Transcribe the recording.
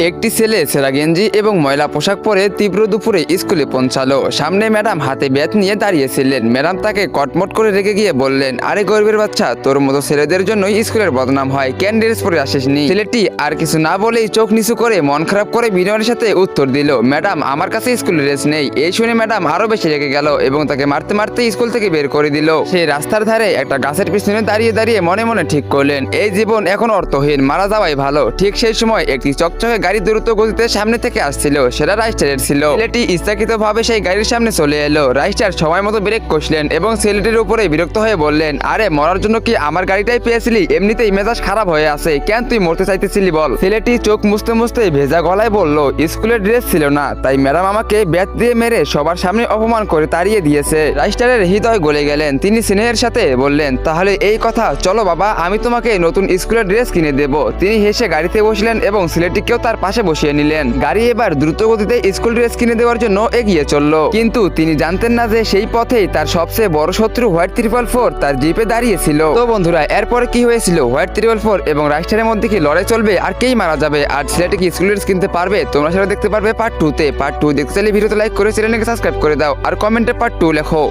একটি ছেলে ছেঁড়া গেঞ্জি এবং ময়লা পোশাক পরে তীব্র দুপুরে স্কুলে পৌঁছালো। সামনে ম্যাডাম হাতে ব্যাট নিয়ে দাঁড়িয়েছিলেন। ম্যাডাম তাকে কটমট করে রেগে গিয়ে বললেন, আরে গরিবের বাচ্চা, তোর মতো ছেলেদের জন্যই স্কুলের বদনাম হয়, কেন ড্রেস পরে আসিসনি? ছেলেটি আর কিছু না বলেই চোখ নিচু করে মন খারাপ করে বিনয়ের সাথে উত্তর দিল, ম্যাডাম আমার কাছে স্কুলের ড্রেস নেই। এই শুনে ম্যাডাম আরো বেশি রেগে গেল এবং তাকে মারতে মারতে স্কুল থেকে বের করে দিল। সে রাস্তার ধারে একটা গাছের পিছনে দাঁড়িয়ে দাঁড়িয়ে মনে মনে ঠিক করলেন, এই জীবন এখন অর্থহীন, মারা যাওয়াই ভালো। ঠিক সেই সময় একটি চকচকে গাড়ি দ্রুত গতিতে সামনে থেকে আসছিল। সেটা রাইস্টারের ছিল। ছেলেটি ইচ্ছাকৃতভাবে সেই গাড়ির সামনে চলে এলো। রাইস্টার সময় মতো ব্রেক কষলেন এবং ছেলেটির উপরে বিরক্ত হয়ে বললেন, আরে মরার জন্য কি আমার গাড়িটাই পেয়েছিলি? এমনিতেই মেজাজ খারাপ হয়ে আছে, কেন তুই মরতে চাইতেছিলি বল? ছেলেটি চোখ মুছতে মুছতে ভেজা গলায় বলল, স্কুলের ড্রেস ছিল না, তাই ম্যাডাম আমাকে ব্যাট দিয়ে মেরে সবার সামনে অপমান করে তাড়িয়ে দিয়েছে। রাইস্টারের হৃদয় গলে গেলেন। তিনি স্নেহের সাথে বললেন, তাহলে এই কথা, চলো বাবা, আমি তোমাকে নতুন স্কুলের ড্রেস কিনে দেব। তিনি হেসে গাড়িতে বসলেন এবং ছেলেটিকেও তার পাশে বসিয়ে নিলেন। গাড়ি এবার দ্রুত গতিতে স্কুল ড্রেস কিনে দেওয়ার জন্য এগিয়ে চলল। কিন্তু তিনি জানতেন না যে সেই পথেই তার সবচেয়ে বড় শত্রু হোয়াইট 444 তার জিপে দাঁড়িয়েছিল। তো বন্ধুরা, এরপরে কি হয়েছিল? হোয়াইট 444 এবং রাইস্টারের মধ্যে কি লড়াই চলবে আর কেই মারা যাবে? আর ছেলেটি কি স্কুল ড্রেস কিনতে পারবে? তোমরা সেটা দেখতে পারবে পার্ট 2 তে। পার্ট 2 দেখতে চাইলে ভিডিওতে লাইক করে চ্যানেলকে সাবস্ক্রাইব করে দাও আর কমেন্টে পার্ট 2 লেখো।